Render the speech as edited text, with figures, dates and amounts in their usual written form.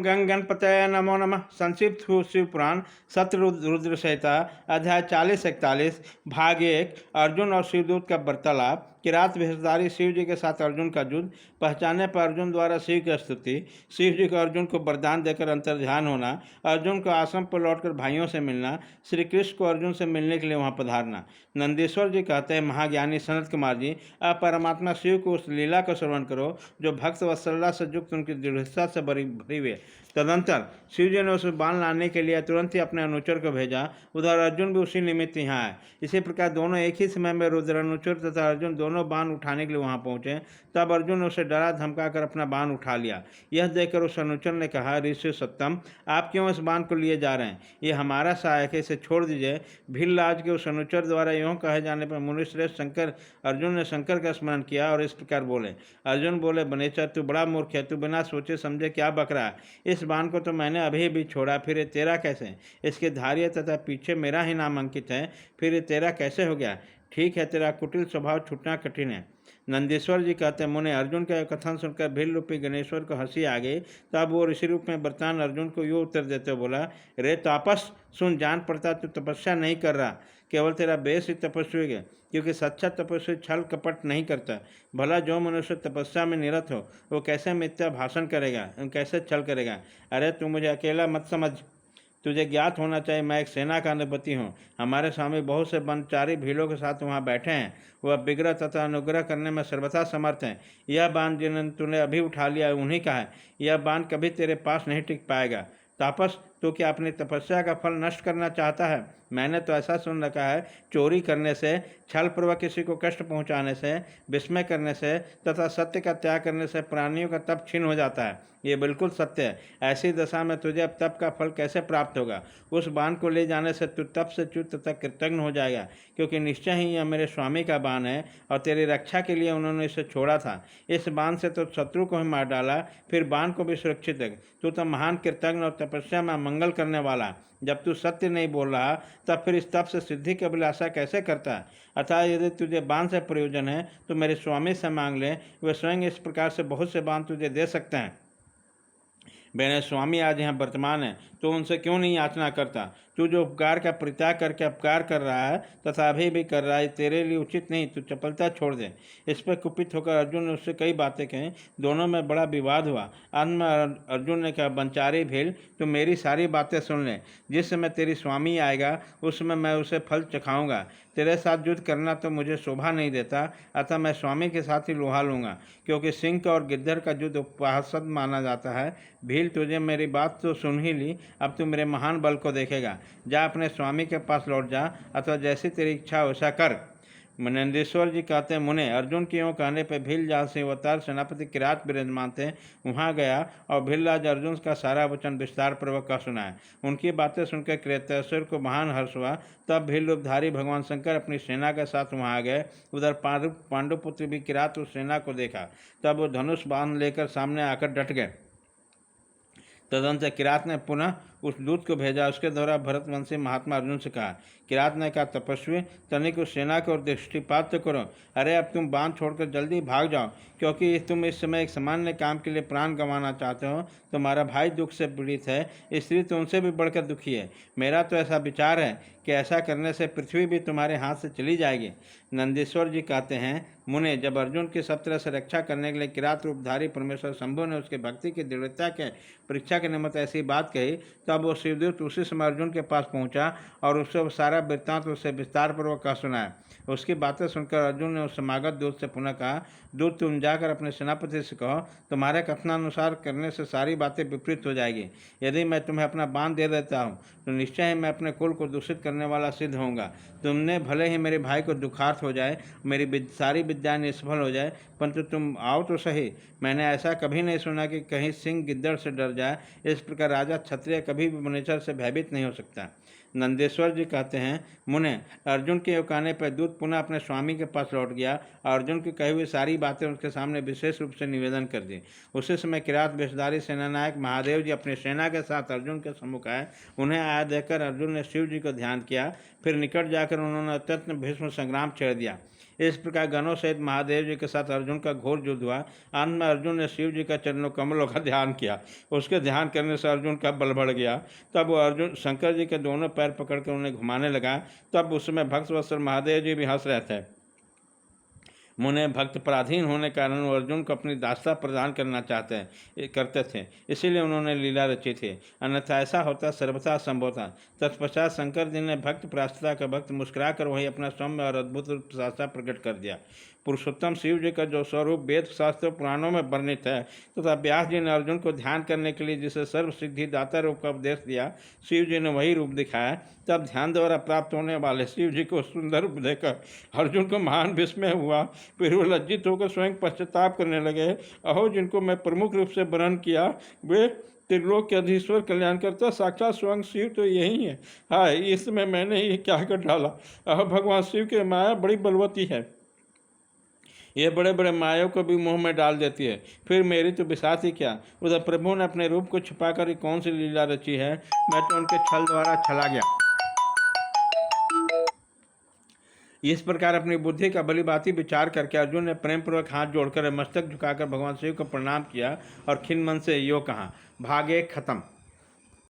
ओम गंग गणपतये नमो नमः। संक्षिप्त शिव पुराण सत्र रुद्र संहिता अध्याय 40-41 भाग 1। अर्जुन और शिवदूत का वार्तालाप। किरात भेषधारी शिव जी के साथ अर्जुन का युद्ध। पहचाने पर अर्जुन द्वारा शिव की स्तुति। शिव जी को अर्जुन को वरदान देकर अंतर्ध्यान होना। अर्जुन को आश्रम पर लौटकर भाइयों से मिलना। श्री कृष्ण को अर्जुन से मिलने के लिए वहां पधारना। नंदीश्वर जी कहते हैं, महाज्ञानी सनत कुमार जी, आप परमात्मा शिव को उस लीला का श्रवण करो जो भक्त वत्सलता से युक्त उनकी दृढ़ता से भरी हुई। तदंतर शिवजी ने उस बाण लाने के लिए तुरंत ही अपने अनुचर को भेजा। उधर अर्जुन भी उसी निमित्त यहाँ आए। इसी प्रकार दोनों एक ही समय में रुद्रानुचर तथा अर्जुन दोनों बाण उठाने के लिए वहाँ पहुँचे। तब अर्जुन ने उसे डरा धमकाकर अपना बाण उठा लिया। यह देखकर उस अनुचर ने कहा, ऋषि सत्तम, आप क्यों इस बाण को लिए जा रहे हैं? ये हमारा सहायक है, इसे छोड़ दीजिए। भीलराज के उस अनुचर द्वारा यूँ कहे जाने पर मुनिश्रेष्ठ शंकर अर्जुन ने शंकर का स्मरण किया और इस प्रकार बोले। अर्जुन बोले, बनेचर, तू बड़ा मूर्ख है, तू बिना सोचे समझे क्या बक रहा है? इस बाण को तो मैंने अभी भी छोड़ा, फिर ये तेरा कैसे? इसके धार्य तथा पीछे मेरा ही नाम अंकित है, फिर ये तेरा कैसे हो गया? ठीक है, तेरा कुटिल स्वभाव छूटना कठिन है। नंदीश्वर जी कहते हैं, मुने, अर्जुन का कथन सुनकर भील रूपी गणेश्वर को हंसी आ गई। तब वो ऋषि रूप में वर्तमान अर्जुन को यूँ उत्तर देते बोला, रे तापस, सुन, जान पड़ता तू तपस्या नहीं कर रहा, केवल तेरा बेस ही तपस्वी है, क्योंकि सच्चा तपस्वी छल कपट नहीं करता। भला जो मनुष्य तपस्या में निरत हो वो कैसे मिथ्या भाषण करेगा, कैसे छल करेगा? अरे तू मुझे अकेला मत समझ, तुझे ज्ञात होना चाहिए मैं एक सेना का अधिपति हूँ। हमारे स्वामी बहुत से बनचारी भीलों के साथ वहाँ बैठे हैं। वह विग्रह तथा अनुग्रह करने में सर्वथा समर्थ हैं। यह बाण जिन्हें तूने अभी उठा लिया उन्हीं का है। यह बाण कभी तेरे पास नहीं टिक पाएगा। तापस, तो क्या अपनी तपस्या का फल नष्ट करना चाहता है? मैंने तो ऐसा सुन रखा है, चोरी करने से, छलपूर्वक किसी को कष्ट पहुंचाने से, विस्मय करने से तथा सत्य का त्याग करने से प्राणियों का तप क्षीण हो जाता है। ये बिल्कुल सत्य है। ऐसी दशा में तुझे अब तप का फल कैसे प्राप्त होगा? उस बाण को ले जाने से तू तप से च्युत तथा कृतज्ञ हो जाएगा, क्योंकि निश्चय ही यह मेरे स्वामी का बाण है और तेरी रक्षा के लिए उन्होंने इसे छोड़ा था। इस बाण से तो शत्रु को ही मार डाला, फिर बाण को भी सुरक्षित है। तू तो महान कृतज्ञ और तपस्या में मंगल करने वाला। जब तू सत्य नहीं बोल रहा तब फिर इस तप से सिद्धि की अभिलाषा कैसे करता है? अतः यदि तुझे बाण से प्रयोजन है तो मेरे स्वामी से मांग ले, वे स्वयं इस प्रकार से बहुत से बाण तुझे दे सकते हैं। मेरे स्वामी आज यहाँ वर्तमान है, तो उनसे क्यों नहीं याचना करता? तू जो उपकार का परित्याग करके अपकार कर रहा है तथा अभी भी कर रहा है, तेरे लिए उचित नहीं, तू चपलता छोड़ दे। इस पर कुपित होकर अर्जुन ने उससे कई बातें कहीं। दोनों में बड़ा विवाद हुआ। अंत में अर्जुन ने कहा, बंचारी भील, तू मेरी सारी बातें सुन ले। जिस समय तेरी स्वामी आएगा उस समय मैं उसे फल चखाऊंगा। तेरे साथ युद्ध करना तो मुझे शोभा नहीं देता, अतः मैं स्वामी के साथ ही लोहा लूँगा, क्योंकि सिंह और गिद्दर का युद्ध उपहासद माना जाता है। भील, तुझे मेरी बात तो सुन ही ली, अब तू मेरे महान बल को देखेगा। जा अपने स्वामी के पास लौट जा, अथवा जैसी तेरी इच्छा वैसा कर। नंदीश्वर जी कहते हैं, मुने, अर्जुन के यूँ कहने पर भील जाल से अवतार सेनापति किरात विराजमान थे, वहाँ गया और भीलराज अर्जुन का सारा वचन विस्तार पूर्वक का सुनाया। उनकी बातें सुनकर क्रेतासुर को महान हर्ष हुआ। तब भील रूपधारी भगवान शंकर अपनी सेना के साथ वहाँ आ गए। उधर पांडुपुत्र भी किरात उस सेना को देखा। तब वो धनुष बाण लेकर सामने आकर डट गए। तदंतर किरात ने पुनः उस दूत को भेजा। उसके द्वारा भरतवंशी महात्मा अर्जुन से कहा। किरात ने कहा, तपस्वी, तनिक उस सेना की ओर दृष्टिपात करो। अरे अब तुम बांध छोड़कर जल्दी भाग जाओ, क्योंकि तुम इस समय एक सामान्य काम के लिए प्राण गंवाना चाहते हो। तुम्हारा भाई दुख से पीड़ित है, स्त्री तुमसे भी बढ़कर दुखी है। मेरा तो ऐसा विचार है कि ऐसा करने से पृथ्वी भी तुम्हारे हाथ से चली जाएगी। नंदीश्वर जी कहते हैं, मुने, जब अर्जुन की सब तरह से रक्षा करने के लिए किरात रूपधारी परमेश्वर शंभु ने उसके भक्ति की दृढ़ता के परीक्षा के निमित्त ऐसी बात कही, तब वो शिवदूत उसी समय अर्जुन के पास पहुंचा और उससे सारा वृत्तांत उससे विस्तार पूर्वक का सुनाया। उसकी बातें सुनकर अर्जुन ने उस समागत दूत से पुनः कहा, दूत, तुम जाकर अपने सेनापति से कहो, तुम्हारे कथनानुसार करने से सारी बातें विपरीत हो जाएगी। यदि मैं तुम्हें अपना बाण दे देता हूँ तो निश्चय ही मैं अपने कुल को दूषित करने वाला सिद्ध होऊंगा। तुमने भले ही मेरे भाई को दुखार्थ हो जाए, मेरी सारी विद्या निष्फल हो जाए, परंतु तुम आओ तो सही। मैंने ऐसा कभी नहीं सुना कि कहीं सिंह गिद्दड़ से डर जाए। इस प्रकार राजा क्षत्रिय कभी भी वनेचर से भयभीत नहीं हो सकता। नंदेश्वर जी कहते हैं, मुने, अर्जुन के उकाने पर दूत पुनः अपने स्वामी के पास लौट गया और अर्जुन की कही हुई सारी बातें उसके सामने विशेष रूप से निवेदन कर दी। उसी समय किरात वेशधारी सेनानायक महादेव जी अपनी सेना के साथ अर्जुन के सम्मुख आए। उन्हें आया देखकर अर्जुन ने शिव जी को ध्यान किया, फिर निकट जाकर उन्होंने अत्यंत भीष्म संग्राम छेड़ दिया। इस प्रकार गणों सहित महादेव जी के साथ अर्जुन का घोर युद्ध हुआ। अंत में अर्जुन ने शिव जी का चरणों कमलों का ध्यान किया। उसके ध्यान करने से अर्जुन का बल बढ़ गया। तब वो अर्जुन शंकर जी के दोनों पैर पकड़कर उन्हें घुमाने लगा। तब उस समय भक्त वत्सल महादेव जी भी हंस रहे थे। मुने भक्त पराधीन होने के कारण वो अर्जुन को अपनी दास्ता प्रदान करना करते थे, इसीलिए उन्होंने लीला रची थी। अन्यथा ऐसा होता सर्वथा संभव था। तत्पश्चात शंकर जी ने भक्त परास्तता का भक्त मुस्कुराकर वही अपना सौम्य और अद्भुत प्रशंसा प्रकट कर दिया। पुरुषोत्तम शिव जी का जो स्वरूप वेद शास्त्र पुराणों में वर्णित है, तथा व्यास जी ने अर्जुन को ध्यान करने के लिए जिसे सर्व सिद्धि दाता रूप का उपदेश दिया, शिव जी ने वही रूप दिखाया। तब ध्यान द्वारा प्राप्त होने वाले शिव जी को सुंदर रूप देकर अर्जुन को महान विस्मय हुआ। फिर वो लज्जित होकर स्वयं पश्चाताप करने लगे। अहो, जिनको मैं प्रमुख रूप से वर्णन किया, वे त्रिलोक के अधीश्वर कल्याण करता साक्षात स्वयं शिव तो यही है। हाय, इसमें मैंने ये क्या कर डाला। अहो, भगवान शिव की माया बड़ी बलवती है, ये बड़े बड़े मायाओं को भी मुंह में डाल देती है। फिर मेरी तो बिसात ही क्या। उधर प्रभु ने अपने रूप को छुपाकर कौन सी लीला रची है। मैं तो उनके छल द्वारा छला गया। इस प्रकार अपनी बुद्धि का भली भांति विचार करके अर्जुन ने प्रेम पूर्वक हाथ जोड़कर मस्तक झुकाकर भगवान शिव को प्रणाम किया और खिन्न मन से यो कहा। भाग 1 खत्म।